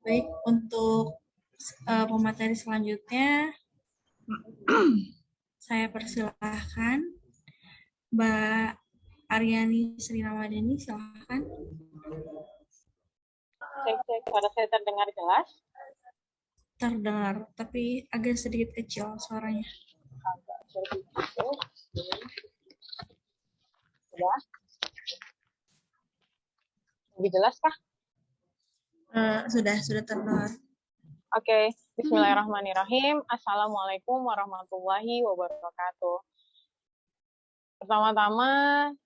Baik, untuk pemateri selanjutnya, saya persilahkan Mbak Aryani Sri Ramadhani, silahkan. Cek, suara saya terdengar jelas? Terdengar, tapi agak sedikit kecil suaranya. Ya, lebih jelas kah? Sudah terdengar. Oke, Bismillahirrahmanirrahim. Assalamualaikum warahmatullahi wabarakatuh. Pertama-tama,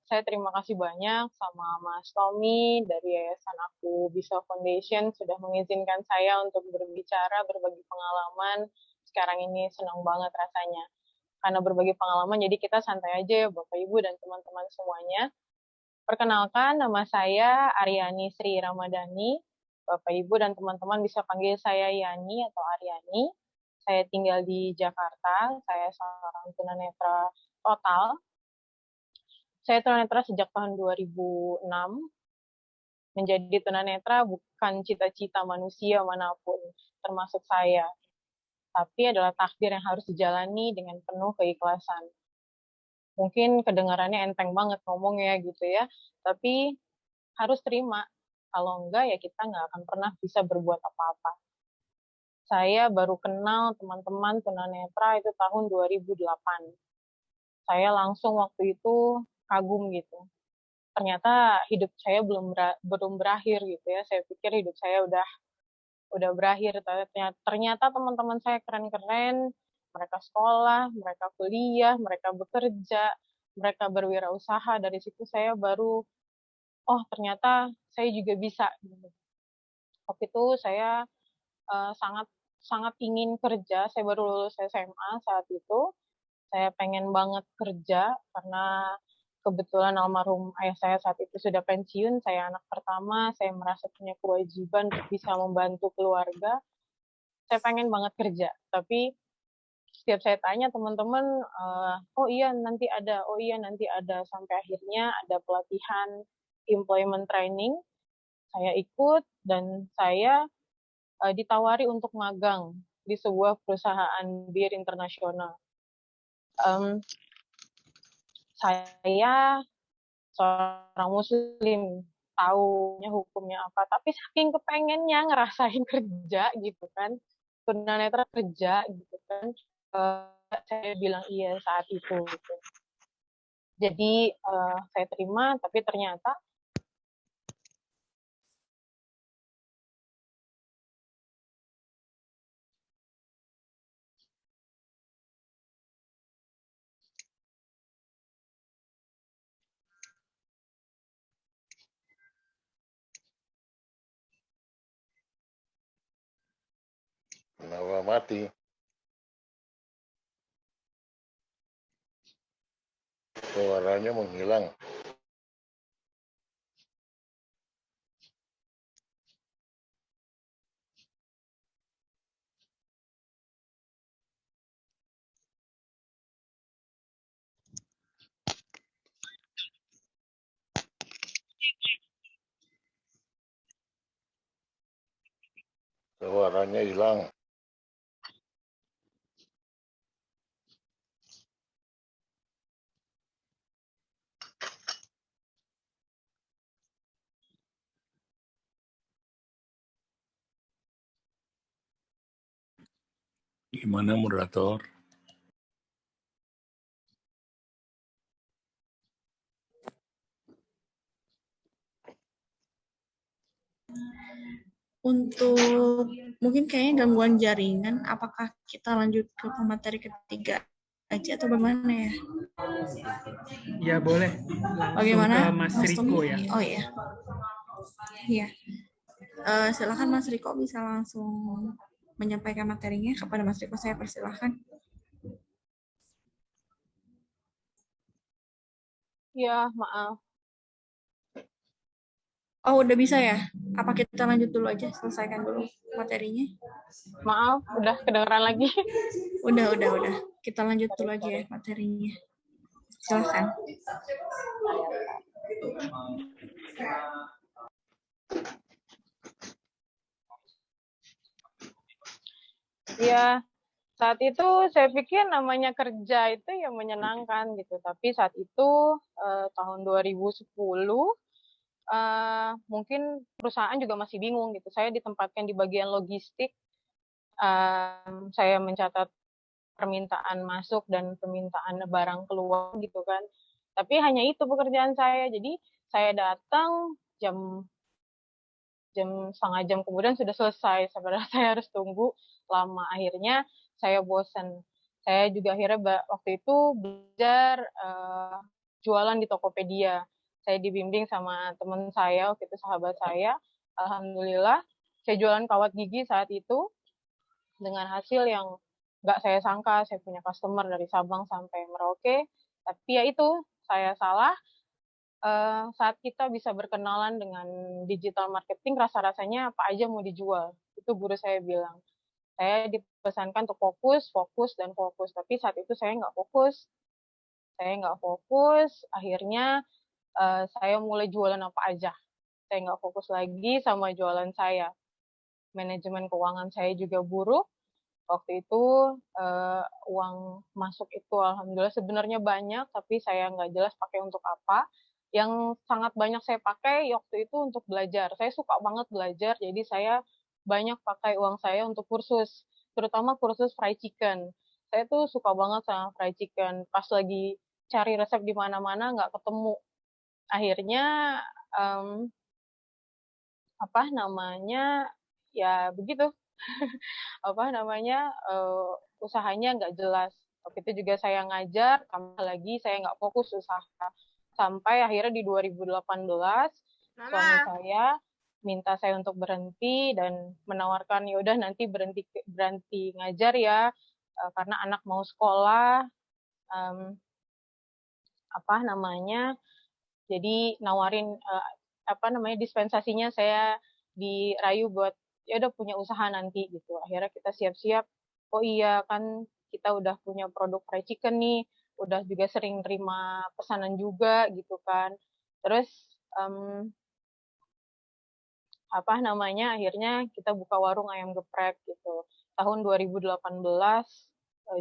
saya terima kasih banyak sama Mas Tommy dari Yayasan Aku Bisa Foundation sudah mengizinkan saya untuk berbicara, berbagi pengalaman. Sekarang ini senang banget rasanya. Karena berbagi pengalaman, jadi kita santai aja ya Bapak Ibu dan teman-teman semuanya. Perkenalkan, nama saya Aryani Sri Ramadhani. Bapak, Ibu, dan teman-teman bisa panggil saya Yani atau Aryani. Saya tinggal di Jakarta. Saya seorang tunanetra total. Saya tunanetra sejak tahun 2006. Menjadi tunanetra bukan cita-cita manusia manapun, termasuk saya. Tapi adalah takdir yang harus dijalani dengan penuh keikhlasan. Mungkin kedengarannya enteng banget ngomongnya gitu ya, tapi harus terima. Kalau enggak, ya kita nggak akan pernah bisa berbuat apa-apa. Saya baru kenal teman-teman tunanetra itu tahun 2008. Saya langsung waktu itu kagum gitu. Ternyata hidup saya belum berakhir gitu ya. Saya pikir hidup saya udah berakhir. Ternyata teman-teman saya keren-keren. Mereka sekolah, mereka kuliah, mereka bekerja, mereka berwirausaha. Dari situ saya baru, oh ternyata saya juga bisa. Waktu itu saya sangat sangat ingin kerja. Saya baru lulus SMA saat itu. Saya pengen banget kerja karena kebetulan almarhum ayah saya saat itu sudah pensiun. Saya anak pertama, saya merasa punya kewajiban untuk bisa membantu keluarga. Saya pengen banget kerja, tapi setiap saya tanya teman-teman, oh iya nanti ada, sampai akhirnya ada pelatihan employment training. Saya ikut dan saya ditawari untuk magang di sebuah perusahaan bir internasional. Saya seorang muslim, tahunya hukumnya apa, tapi saking kepengennya ngerasain kerja gitu kan, tunanetra kerja gitu kan, saya bilang iya saat itu gitu. Jadi saya terima, tapi ternyata Kenapa mati? Suaranya menghilang. Suaranya hilang. Gimana moderator? Untuk mungkin kayaknya gangguan jaringan, apakah kita lanjut ke pemateri ketiga aja atau bagaimana ya? Ya boleh, langsung Bagaimana, ke Mas Riko ya. Oh iya. Iya. Silakan Mas Riko bisa langsung menyampaikan materinya. Kepada Mas Riko saya persilahkan. ya maaf. Oh, udah bisa ya? Apa kita lanjut dulu aja, selesaikan dulu materinya? Maaf, udah kedengeran lagi. Udah. Kita lanjut dulu aja ya materinya. Silahkan. Ya, saat itu saya pikir namanya kerja itu ya menyenangkan gitu. Tapi saat itu tahun 2010 mungkin perusahaan juga masih bingung gitu. Saya ditempatkan di bagian logistik. Saya mencatat permintaan masuk dan permintaan barang keluar gitu kan. Tapi hanya itu pekerjaan saya. Jadi saya datang jam setengah jam kemudian sudah selesai. Sebenarnya saya harus tunggu lama. Akhirnya saya bosan. Saya juga akhirnya waktu itu belajar jualan di Tokopedia. Saya dibimbing sama teman saya, waktu itu sahabat saya. Alhamdulillah, saya jualan kawat gigi saat itu dengan hasil yang nggak saya sangka. Saya punya customer dari Sabang sampai Merauke. Tapi ya itu, saya salah. Saat kita bisa berkenalan dengan digital marketing, rasa-rasanya apa aja mau dijual. Itu guru saya bilang. Saya dipesankan untuk fokus, fokus, dan fokus. Tapi saat itu saya nggak fokus. Akhirnya saya mulai jualan apa aja. Saya nggak fokus lagi sama jualan saya. Manajemen keuangan saya juga buruk. Waktu itu uang masuk itu alhamdulillah sebenarnya banyak, tapi saya nggak jelas pakai untuk apa. Yang sangat banyak saya pakai waktu itu untuk belajar. Saya suka banget belajar, jadi saya banyak pakai uang saya untuk kursus, terutama kursus fried chicken. Saya tuh suka banget sama fried chicken. Pas lagi cari resep di mana-mana nggak ketemu. Akhirnya um, apa namanya ya begitu usahanya nggak jelas. Waktu itu juga saya ngajar, tambah lagi saya nggak fokus usaha. Sampai akhirnya di 2018, suami saya minta saya untuk berhenti dan menawarkan ya udah nanti berhenti ngajar ya, karena anak mau sekolah. Um, jadi nawarin dispensasinya saya dirayu buat ya udah punya usaha nanti gitu. Akhirnya kita siap-siap, oh iya kan kita udah punya produk fried chicken nih, udah juga sering terima pesanan juga gitu kan. Terus akhirnya kita buka warung ayam geprek gitu. Tahun 2018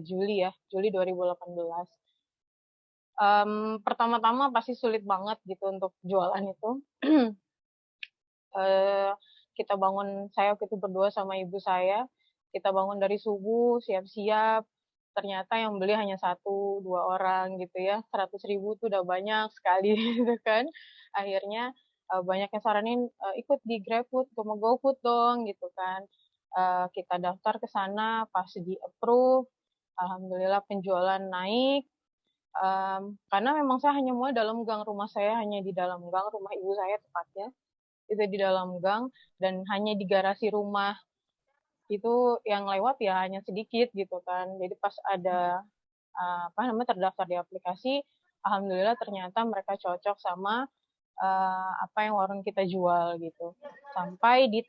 Juli 2018. Pertama-tama pasti sulit banget gitu untuk jualan itu. Kita bangun, saya waktu itu berdua sama ibu saya, kita bangun dari subuh, siap-siap, ternyata yang beli hanya 1-2 orang gitu ya, 100.000 tuh udah banyak sekali gitu kan. Akhirnya banyak yang saranin ikut di GrabFood, sama GoFood dong gitu kan. Kita daftar ke sana, pas di approve, alhamdulillah penjualan naik. Karena memang saya hanya mulai dalam gang, rumah saya hanya di dalam gang, rumah ibu saya tepatnya itu di dalam gang, dan hanya di garasi rumah itu yang lewat ya hanya sedikit gitu kan. Jadi pas ada terdaftar di aplikasi, alhamdulillah ternyata mereka cocok sama apa yang warung kita jual gitu. Sampai di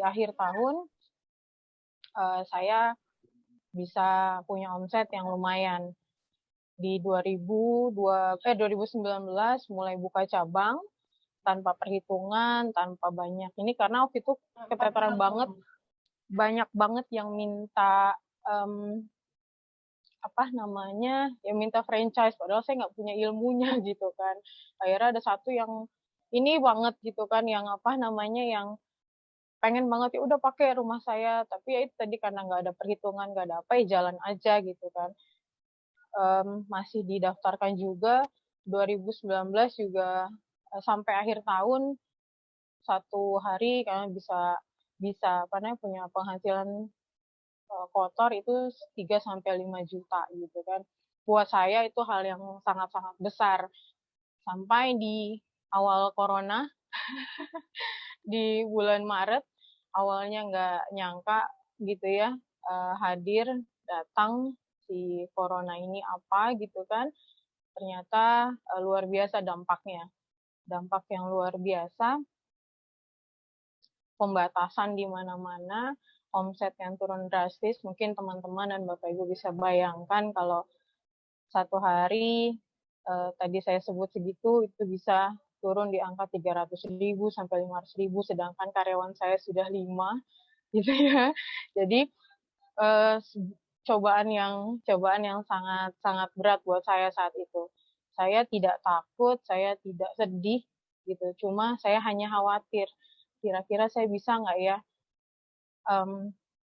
akhir tahun saya bisa punya omset yang lumayan. Di 2019 mulai buka cabang tanpa perhitungan, tanpa banyak ini, karena waktu itu keteteran banget, banyak banget yang minta minta franchise, padahal saya nggak punya ilmunya gitu kan. Akhirnya ada satu yang ini banget gitu kan, yang yang pengen banget ya udah pakai rumah saya, tapi ya itu tadi karena nggak ada perhitungan, nggak ada apa, ya jalan aja gitu kan. Masih didaftarkan juga 2019 juga sampai akhir tahun satu hari karena bisa punya penghasilan kotor itu 3-5 juta gitu kan. Buat saya itu hal yang sangat-sangat besar. Sampai di awal corona di bulan Maret, awalnya nggak nyangka gitu ya, datang si corona ini apa gitu kan. Ternyata luar biasa dampaknya. Dampak yang luar biasa, pembatasan di mana-mana, omset yang turun drastis. Mungkin teman-teman dan Bapak Ibu bisa bayangkan kalau satu hari tadi saya sebut segitu, itu bisa turun di angka 300.000 sampai 500.000, sedangkan karyawan saya sudah 5 gitu ya. Jadi eh, cobaan yang sangat sangat berat buat saya saat itu. Saya tidak takut, saya tidak sedih gitu. Cuma saya hanya khawatir, kira-kira saya bisa nggak ya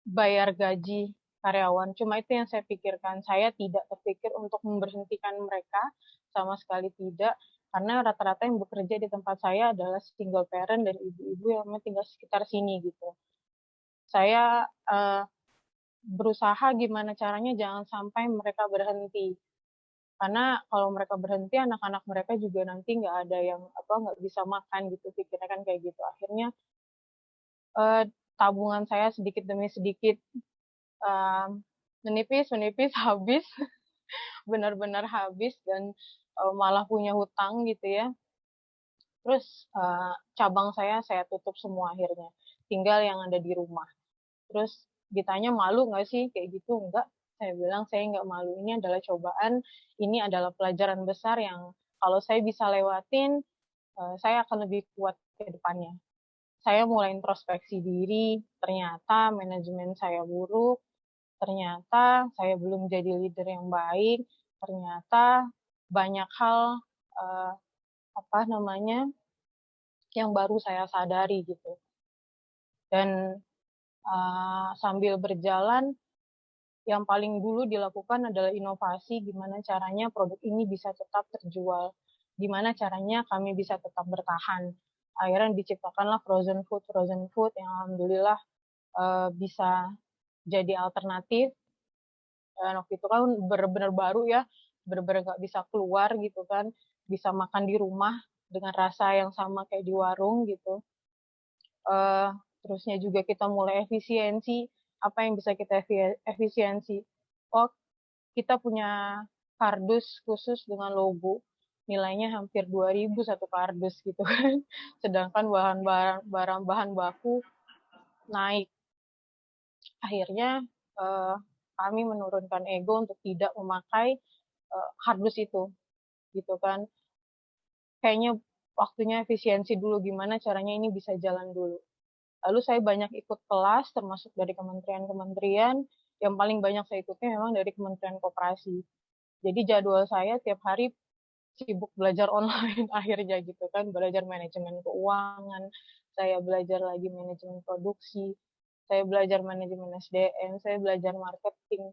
bayar gaji karyawan. Cuma itu yang saya pikirkan. Saya tidak terpikir untuk memberhentikan mereka, sama sekali tidak. Karena rata-rata yang bekerja di tempat saya adalah single parent dan ibu-ibu yang memang tinggal sekitar sini gitu. Saya berusaha gimana caranya jangan sampai mereka berhenti. Karena kalau mereka berhenti, anak-anak mereka juga nanti nggak ada yang nggak bisa makan gitu. Pikirnya kan kayak gitu. Akhirnya tabungan saya sedikit demi sedikit menipis habis, benar-benar habis, dan malah punya hutang gitu ya. Terus cabang saya tutup semua akhirnya, tinggal yang ada di rumah. Terus ditanya malu nggak sih kayak gitu? Enggak, saya bilang saya nggak malu. Ini adalah cobaan, ini adalah pelajaran besar yang kalau saya bisa lewatin, saya akan lebih kuat ke depannya. Saya mulai introspeksi diri, ternyata manajemen saya buruk, ternyata saya belum jadi leader yang baik, ternyata banyak hal yang baru saya sadari gitu. Dan sambil berjalan, yang paling dulu dilakukan adalah inovasi, gimana caranya produk ini bisa tetap terjual, gimana caranya kami bisa tetap bertahan. Akhirnya diciptakanlah frozen food yang alhamdulillah bisa jadi alternatif. Dan waktu itu kan benar-benar baru ya, benar-benar nggak bisa keluar gitu kan, bisa makan di rumah dengan rasa yang sama kayak di warung gitu. Terusnya juga kita mulai efisiensi, apa yang bisa kita efisiensi. Oh, kita punya kardus khusus dengan logo, nilainya hampir 2.000 satu kardus gitu kan. Sedangkan bahan baku naik. Akhirnya kami menurunkan ego untuk tidak memakai kardus itu gitu kan. Kayaknya waktunya efisiensi dulu, gimana caranya ini bisa jalan dulu. Lalu saya banyak ikut kelas, termasuk dari kementerian-kementerian. Yang paling banyak saya ikutnya memang dari Kementerian Koperasi. Jadi jadwal saya tiap hari sibuk belajar online akhirnya gitu kan. Belajar manajemen keuangan, saya belajar lagi manajemen produksi, saya belajar manajemen SDM, saya belajar marketing.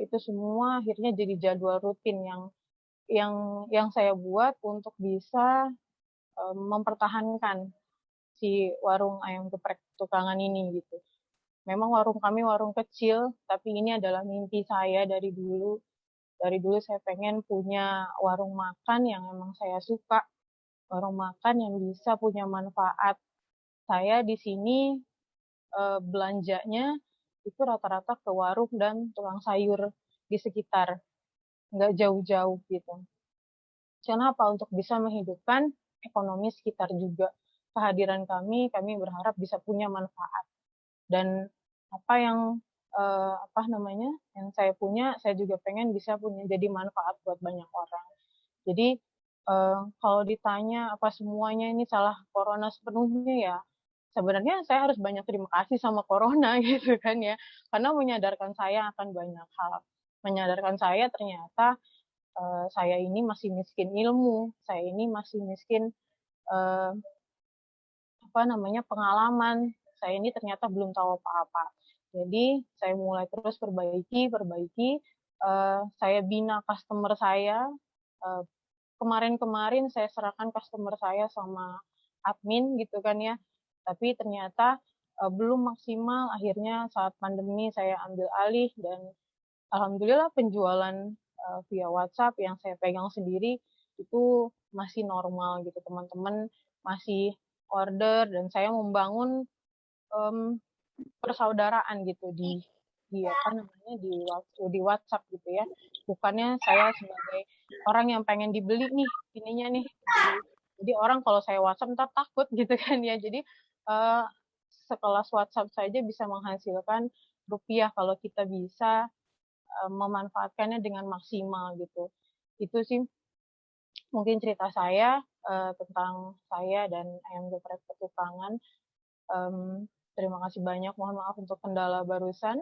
Itu semua akhirnya jadi jadwal rutin yang saya buat untuk bisa mempertahankan si warung ayam geprek tukangan ini gitu. Memang warung kami warung kecil, tapi ini adalah mimpi saya dari dulu. Dari dulu saya pengen punya warung makan yang memang saya suka. Warung makan yang bisa punya manfaat. Saya di sini belanjanya itu rata-rata ke warung dan tukang sayur di sekitar. Nggak jauh-jauh gitu. Kenapa? Untuk bisa menghidupkan ekonomi sekitar juga. Kehadiran kami berharap bisa punya manfaat. Dan apa yang yang saya punya, saya juga pengen bisa punya jadi manfaat buat banyak orang. Jadi kalau ditanya apa semuanya ini salah corona sepenuhnya, ya sebenarnya saya harus banyak terima kasih sama corona gitu kan ya, karena menyadarkan saya akan banyak hal, menyadarkan saya ternyata saya ini masih miskin ilmu, saya ini masih miskin pengalaman, saya ini ternyata belum tahu apa-apa. Jadi saya mulai terus perbaiki, saya bina customer saya. Kemarin-kemarin saya serahkan customer saya sama admin gitu kan ya, tapi ternyata belum maksimal. Akhirnya saat pandemi saya ambil alih dan alhamdulillah penjualan via WhatsApp yang saya pegang sendiri itu masih normal gitu, teman-teman masih order dan saya membangun persaudaraan gitu di di WhatsApp gitu ya. Bukannya saya sebagai orang yang pengen dibeli nih ininya nih. Jadi orang kalau saya WhatsApp ntar takut gitu kan ya. Jadi sekelas WhatsApp saja bisa menghasilkan rupiah kalau kita bisa memanfaatkannya dengan maksimal gitu. Itu sih mungkin cerita saya tentang saya dan ayam geprek petukangan. Terima kasih banyak, mohon maaf untuk kendala barusan.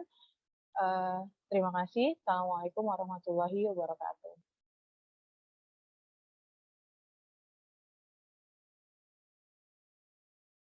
Terima kasih. Assalamualaikum warahmatullahi wabarakatuh.